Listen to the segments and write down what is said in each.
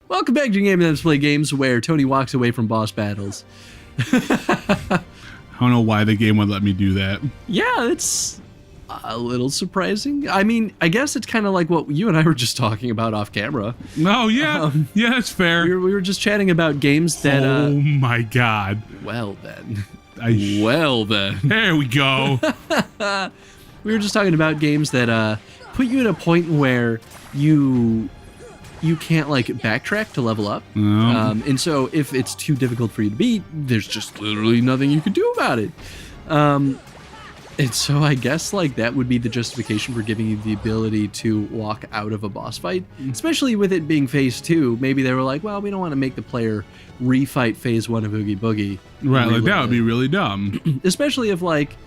Welcome back to Game Let's Play Games, where Tony walks away from boss battles. I don't know why the game would let me do that. Yeah, it's a little surprising. I mean, I guess it's kind of like what you and I were just talking about off camera. No, yeah, yeah, that's fair. We were just chatting about games that... oh my god. Well then. Well then. There we go. We were just talking about games that put you at a point where you can't like backtrack to level up. And so if it's too difficult for you to beat, there's just literally nothing you can do about it. And so I guess like that would be the justification for giving you the ability to walk out of a boss fight, especially with it being phase 2. Maybe they were like, well, we don't want to make the player refight phase 1 of Oogie Boogie. Right, like that would be really dumb. Especially if like,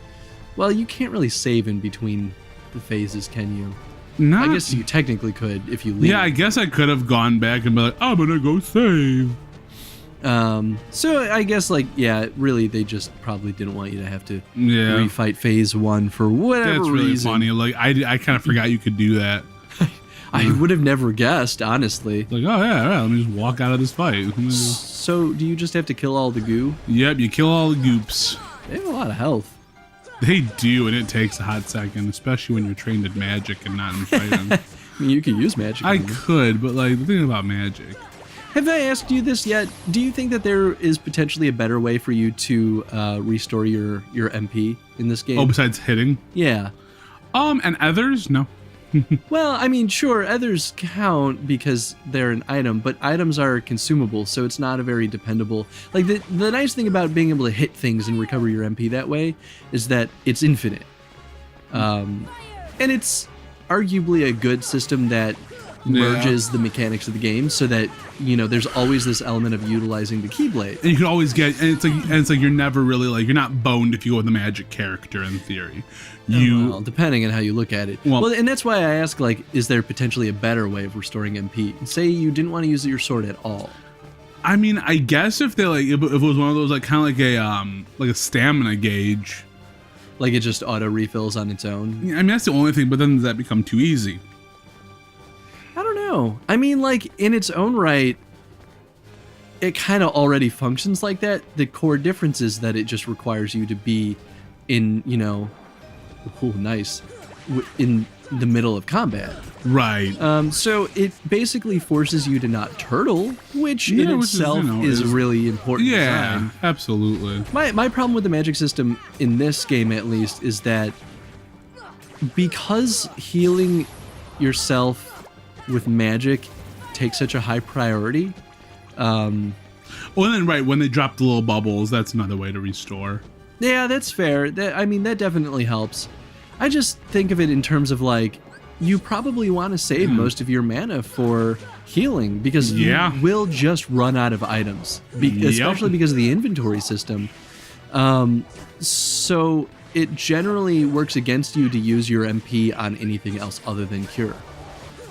well, you can't really save in between the phases, can you? Not, I guess you technically could if you leave. Yeah, I guess I could have gone back and be like, I'm gonna go save. So I guess like, yeah, really they just probably didn't want you to have to refight phase 1 for whatever reason. That's really funny. Like I kind of forgot you could do that. I would have never guessed, honestly. Like, oh yeah, let me just walk out of this fight. So do you just have to kill all the goo? Yep, you kill all the goops. They have a lot of health. They do, and it takes a hot second, especially when you're trained in magic and not in fighting. I mean, you could use magic. I could, but like the thing about magic. Have I asked you this yet? Do you think that there is potentially a better way for you to restore your MP in this game? Oh, besides hitting? Yeah. And others? No. Well, I mean, sure, others count because they're an item, but items are consumable, so it's not a very dependable... Like, the nice thing about being able to hit things and recover your MP that way is that it's infinite. And it's arguably a good system that merges the mechanics of the game so that, you know, there's always this element of utilizing the Keyblade. And you can always get... And it's like you're never really, like, you're not boned if you go with the magic character, in theory. Well, depending on how you look at it. Well, and that's why I ask, like, is there potentially a better way of restoring MP? Say you didn't want to use your sword at all. I mean, I guess if they like, if it was one of those like kind of like a stamina gauge, like it just auto refills on its own. I mean, that's the only thing. But then does that become too easy? I don't know. I mean, like in its own right, it kind of already functions like that. The core difference is that it just requires you to be in, you know. Oh, nice. In the middle of combat. Right. So it basically forces you to not turtle, which in itself is really important. Yeah, design. Absolutely. My problem with the magic system in this game, at least, is that because healing yourself with magic takes such a high priority. Well, then, right, when they drop the little bubbles, that's another way to restore. Yeah, that's fair. I mean, that definitely helps. I just think of it in terms of like, you probably want to save most of your mana for healing because you will just run out of items, especially because of the inventory system. So it generally works against you to use your MP on anything else other than cure.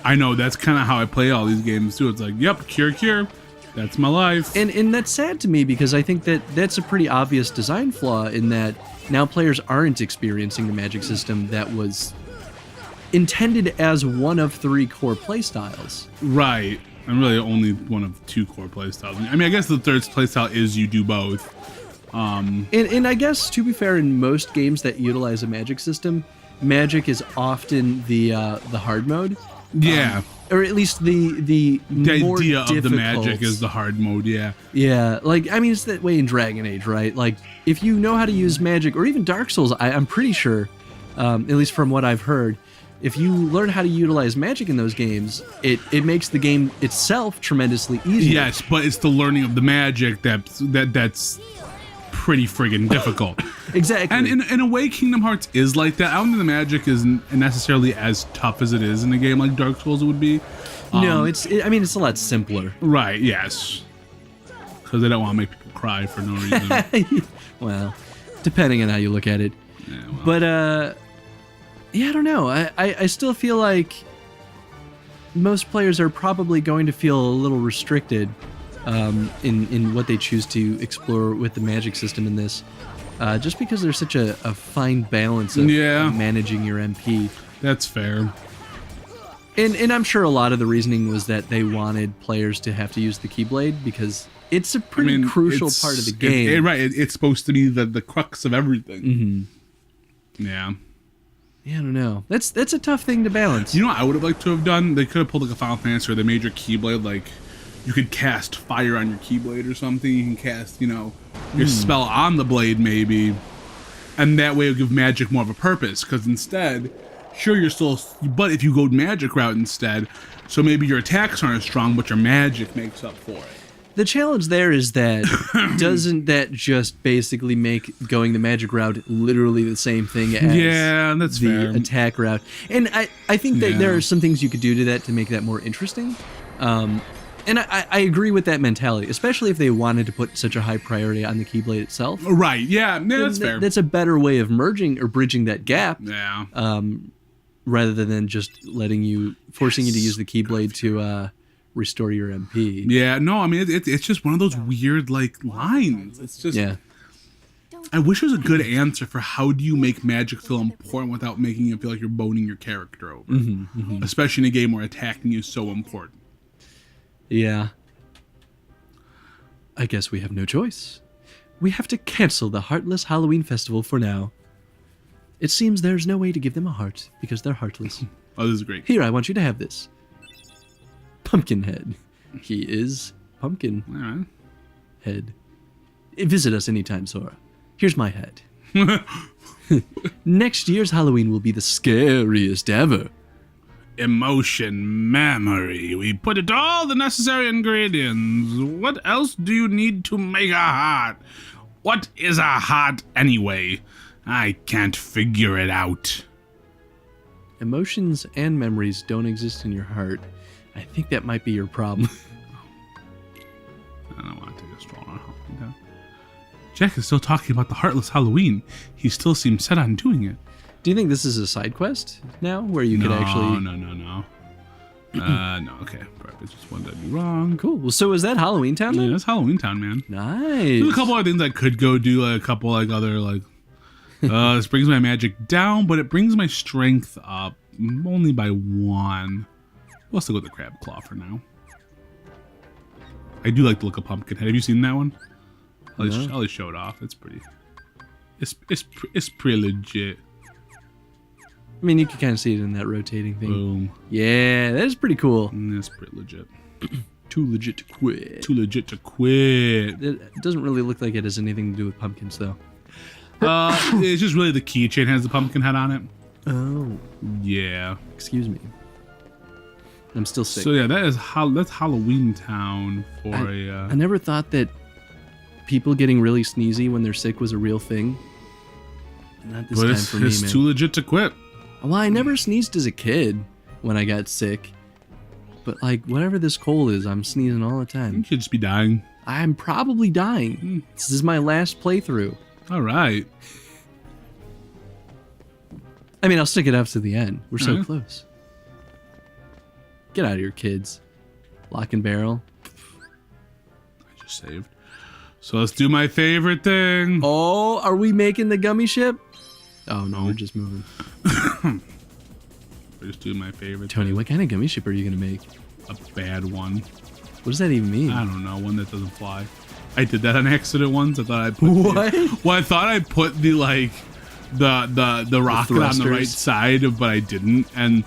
I know, that's kind of how I play all these games too. It's like, yep, cure. That's my life. And that's sad to me because I think that that's a pretty obvious design flaw in that now players aren't experiencing the magic system that was intended as one of 3 core playstyles. Right. And really only one of 2 core playstyles. I mean, I guess the third playstyle is you do both. And I guess, to be fair, in most games that utilize a magic system, magic is often the hard mode. Yeah. Or at least the more idea difficult. Of the magic is the hard mode, yeah. Yeah, like, I mean, it's that way in Dragon Age, right? Like, if you know how to use magic, or even Dark Souls, I'm pretty sure, at least from what I've heard, if you learn how to utilize magic in those games, it makes the game itself tremendously easier. Yes, but it's the learning of the magic that's pretty friggin' difficult. Exactly. And in a way, Kingdom Hearts is like that. I don't think the magic isn't necessarily as tough as it is in a game like Dark Souls would be. No, I mean, it's a lot simpler. Right, yes. Because they don't want to make people cry for no reason. Well, depending on how you look at it. Yeah, well. But, yeah, I don't know. I still feel like most players are probably going to feel a little restricted in what they choose to explore with the magic system in this. Just because there's such a fine balance of managing your MP. That's fair. And I'm sure a lot of the reasoning was that they wanted players to have to use the Keyblade because it's a pretty crucial part of the game. It's supposed to be the crux of everything. Mm-hmm. Yeah. Yeah, I don't know. That's a tough thing to balance. You know what I would have liked to have done? They could have pulled like a Final Fantasy where they made your Keyblade like you could cast fire on your Keyblade or something. You can cast, your spell on the blade maybe, and that way it'll give magic more of a purpose. Because instead, sure you're still, but if you go magic route instead, so maybe your attacks aren't as strong, but your magic makes up for it. The challenge there is that doesn't that just basically make going the magic route literally the same thing as that's the fair. attack route? And I think that there are some things you could do to that to make that more interesting. And I agree with that mentality, especially if they wanted to put such a high priority on the Keyblade itself. Right, yeah that's fair. That's a better way of merging or bridging that gap. Yeah. Rather than just forcing you to use the Keyblade to restore your MP. Yeah, no, I mean it's just one of those weird like lines. It's just I wish there was a good answer for how do you make magic feel important without making it feel like you're boning your character over. Especially in a game where attacking is so important. Yeah. I guess we have no choice. We have to cancel the Heartless Halloween Festival for now. It seems there's no way to give them a heart because they're heartless. Oh, this is great. Here, I want you to have this. Pumpkinhead. He is Pumpkinhead. Visit us anytime, Sora. Here's my head. Next year's Halloween will be the scariest ever. Emotion, memory. We put it all the necessary ingredients. What else do you need to make a heart? What is a heart anyway? I can't figure it out. Emotions and memories don't exist in your heart. I think that might be your problem. I don't want to take a stroll on Halloween. Jack is still talking about the Heartless Halloween. He still seems set on doing it. Do you think this is a side quest now where you could actually... No. No, okay. Probably just one that'd be wrong. Cool. Well, so is that Halloween Town then? Yeah, that's Halloween Town, man. Nice. There's a couple other things I could go do, like a couple like other like... this brings my magic down, but it brings my strength up only by 1. We'll still go with the crab claw for now. I do like the look of Pumpkinhead. Have you seen that one? I'll just show it off. It's pretty. It's pretty legit. I mean, you can kind of see it in that rotating thing. Boom. Yeah, that is pretty cool. That's pretty legit. Too legit to quit. Too legit to quit. It doesn't really look like it has anything to do with pumpkins, though. It's just really the keychain has the pumpkin head on it. Oh. Yeah. Excuse me. I'm still sick. So yeah, that's Halloween Town for I never thought that people getting really sneezy when they're sick was a real thing. Not this time for me, man. It's too legit to quit. Well, I never sneezed as a kid when I got sick. But like, whatever this cold is, I'm sneezing all the time. You could just be dying. I'm probably dying. This is my last playthrough. All right. I mean, I'll stick it up to the end. We're so close. Get out of here, kids. Lock and barrel. I just saved. So let's do my favorite thing. Oh, are we making the gummy ship? Oh, no, we're just moving. We're just doing my favorite Tony, thing. what kind of gummy ship are you going to make? A bad one. What does that even mean? I don't know. One that doesn't fly. I did that on accident once. I thought I put I thought I put the the rocket on the right side, but I didn't, and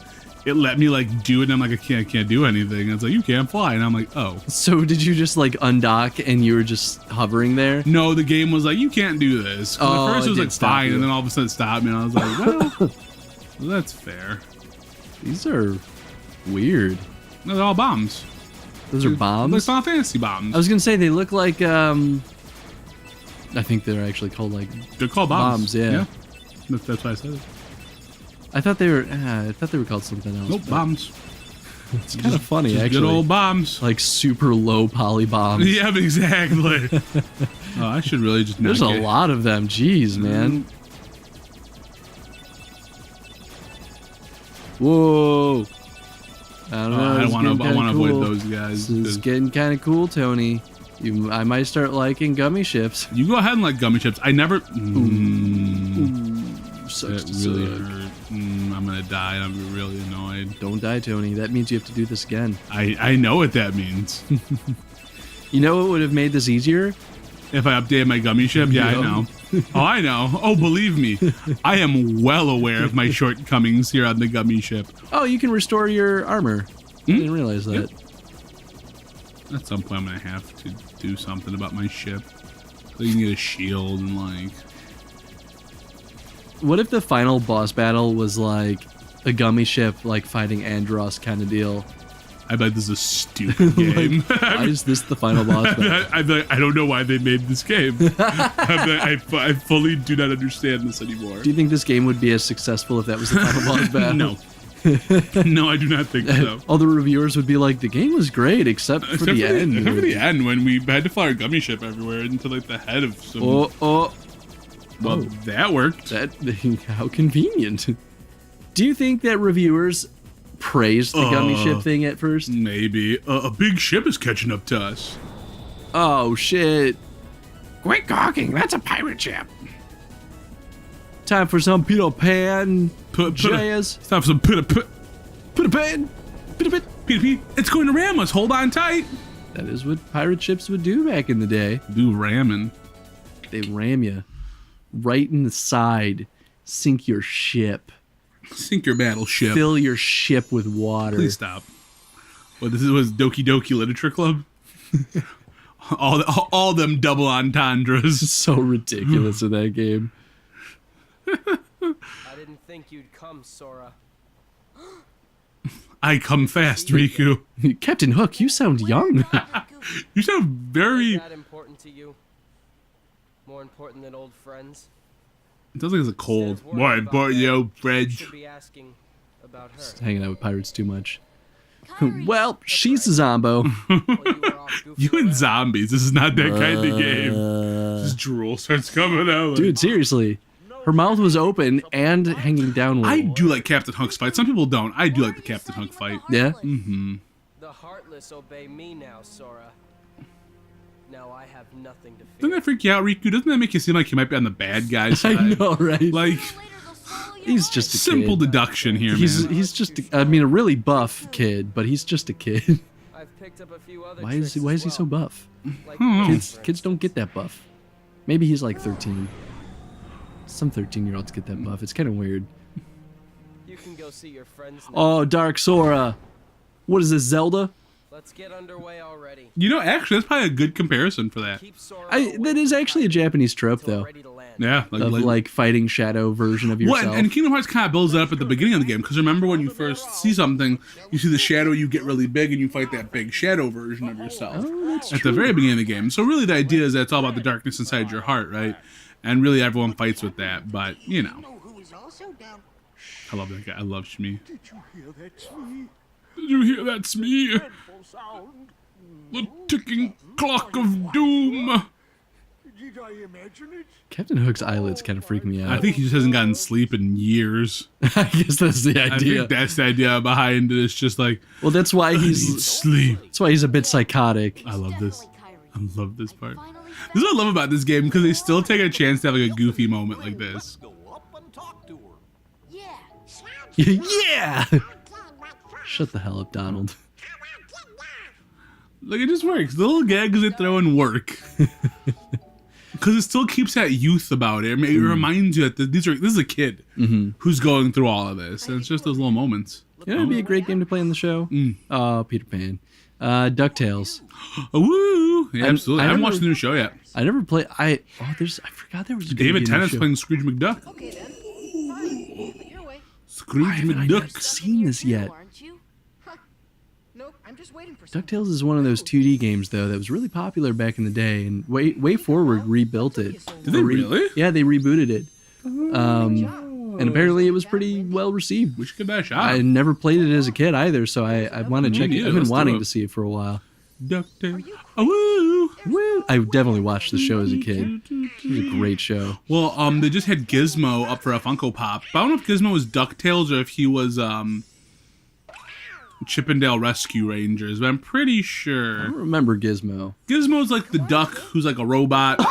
it let me like do it. And I'm like, I can't do anything. And it's like, you can't fly, and I'm like, oh. So did you just like undock and you were just hovering there? No, the game was like, you can't do this. At first it was like fine, and then all of a sudden it stopped me, and I was like, well, that's fair. These are weird. No, they're all bombs. Those are bombs? Like Final Fantasy bombs. I was gonna say they look like I think they're actually called like they're called bombs. Yeah. That's why I said it. I thought they were called something else. Nope, bombs. It's kind of funny, actually. Good old bombs. Like super low poly bombs. Yeah, exactly. Oh, I should really just. There's a lot of them. Jeez, man. Whoa. I don't know. I want to avoid those guys. This is getting kind of cool, Tony. I might start liking gummy ships. You go ahead and like gummy ships. I never. Sucks that really hurt. I'm gonna die and I'm gonna be really annoyed. Don't die, Tony. That means you have to do this again. I know what that means. You know what would have made this easier? If I updated my gummy ship? Yeah, I know. Oh, I know. Oh, believe me. I am well aware of my shortcomings here on the gummy ship. Oh, you can restore your armor. I didn't realize that. At some point, I'm going to have to do something about my ship. So you can get a shield and, like... What if the final boss battle was, like, a gummy ship, like, fighting Andros kind of deal? I'd be like, this is a stupid game. Why is this the final boss battle? I'd be like, I don't know why they made this game. I'd be like, I fully do not understand this anymore. Do you think this game would be as successful if that was the final boss battle? No. No, I do not think so. All the reviewers would be like, the game was great, except for the end. Except for the end, when we had to fly our gummy ship everywhere into, like, the head of some... Well, that worked. How convenient. Do you think that reviewers praised the gummy ship thing at first? Maybe. A big ship is catching up to us. Oh, shit. Quit gawking, that's a pirate ship. Time for some Peter Pan jazz. It's time for some Peter Pan. Peter, it's going to ram us. Hold on tight. That is what pirate ships would do back in the day. Do ramming. They ram you right in the side. Sink your ship. Sink your battleship. Fill your ship with water. Please stop. What, this was Doki Doki Literature Club? all them double entendres. So ridiculous in that game. I didn't think you'd come, Sora. I come fast, Riku. Captain Hook, you sound young. You sound very... Is that important to you? More important than old friends? It sounds like it's a cold. More important, yo, Fred. Should be asking about her. Just hanging out with pirates too much. Well, she's a zombo. You and zombies. This is not that kind of game. Just drool starts coming out. Dude, seriously. Her mouth was open and hanging downward. I do like Captain Hook's fight. Some people don't. I do like the Captain Hook fight. Yeah? Mm-hmm. The heartless obey me now, Sora. Now I have nothing to fear. Doesn't that freak you out, Riku? Doesn't that make you seem like you might be on the bad guy's side? I know, right? Like, he's just a simple kid. deduction here, man. He's just, a really buff kid, but he's just a kid. I've picked up a few other Why is he so buff? Like Kids don't get that buff. Maybe he's like 13. Some 13-year-olds get that buff. It's kind of weird. You can go see your friends now. Oh, Dark Sora. What is this, Zelda? Let's get underway already. You know, actually, that's probably a good comparison for that. Keep Sora That is actually a Japanese trope, though. ready to land. Yeah. Of like fighting shadow version of yourself. Well, and Kingdom Hearts kind of builds it up at the beginning of the game, because remember when you first see something, you see the shadow, you get really big, and you fight that big shadow version of yourself at the very beginning of the game. So really the idea is that it's all about the darkness inside your heart, right? And really everyone fights with that, but, you know. I love that guy. I love Shmi. Did you hear that, Smee? Did you hear that, Smee? Dreadful sound. The ticking clock of doom. Did I imagine it? Captain Hook's eyelids kind of freak me out. I think he just hasn't gotten sleep in years. I guess that's the I idea. think that's the idea behind it. It's just like, Well, that's why I need he's sleep. that's why he's a bit psychotic. I love this. I love this part. This is what I love about this game, because they still take a chance to have like a goofy moment like this. Go up and talk to her. Yeah. Shut the hell up, Donald. Like, it just works. The little gags they throw in work. Because it still keeps that youth about it. I mean, it reminds you that this is a kid who's going through all of this. And it's just those little moments. You know, it'd be a great game to play in the show. Oh, Peter Pan. DuckTales. Woo! Yeah, absolutely. I haven't never- watched the new show yet. I never played. I forgot there was gonna David be a new Tennant's show. playing Scrooge McDuck. Okay then. Fine. But your way. Scrooge Why haven't I not McDuck. seen this yet? Aren't you? Huh. Nope. I'm just waiting for something. DuckTales is one of those 2D games though that was really popular back in the day, and Way Forward rebuilt it. Did they really? Yeah, they rebooted it. And apparently it was pretty well received. We should give that a shot. I never played it as a kid either, so I want to check it. neither. I've been Let's do wanting it. to see it for a while. DuckTales. Oh, woo! Woo! I definitely watched the show as a kid. It was a great show. Well, they just had Gizmo up for a Funko Pop. But I don't know if Gizmo was DuckTales or if he was Chippendale Rescue Rangers, but I'm pretty I sure. don't remember Gizmo. Gizmo's like the duck who's like a robot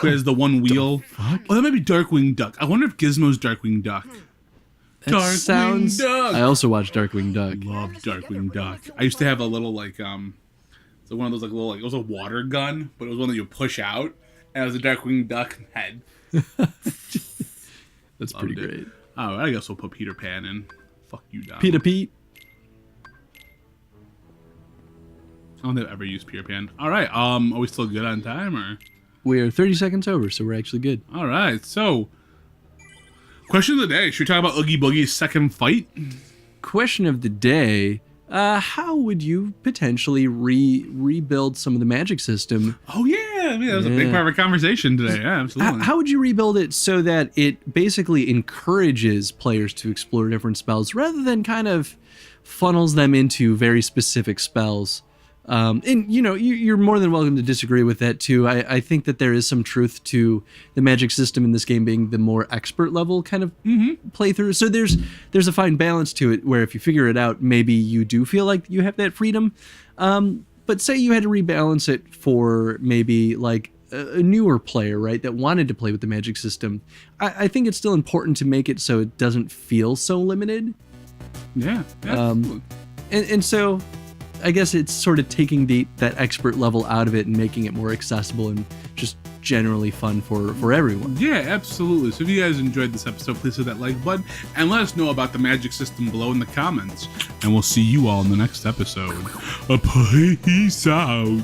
who has the one wheel. Oh, that might be Darkwing Duck. I wonder if Gizmo's Darkwing Duck. Darkwing Duck. I also watched Darkwing Duck. Loved Darkwing Duck. I used to have a little like so one of those like little like it was a water gun, but it was one that you push out, and it was a Darkwing Duck head. That's pretty great. Oh, I guess we'll put Peter Pan in. Fuck you, Don. Peter Pete. I don't think I've ever used Peter Pan. All right. Are we still good on time or? We are 30 seconds over, so we're actually good. All right. So, question of the day: should we talk about Oogie Boogie's second fight? Question of the day: how would you potentially rebuild some of the magic system? Oh yeah, I mean, that was a big part of our conversation today. Yeah, absolutely. How would you rebuild it so that it basically encourages players to explore different spells rather than kind of funnels them into very specific spells? And you know, you're more than welcome to disagree with that too. I think that there is some truth to the magic system in this game being the more expert level kind of playthrough. So there's a fine balance to it where if you figure it out, maybe you do feel like you have that freedom. But say you had to rebalance it for maybe like a newer player, right, that wanted to play with the magic system. I think it's still important to make it so it doesn't feel so limited. Yeah. And so I guess it's sort of taking that expert level out of it and making it more accessible and just generally fun for everyone. Yeah, absolutely. So if you guys enjoyed this episode, please hit that like button and let us know about the magic system below in the comments. And we'll see you all in the next episode. Peace out.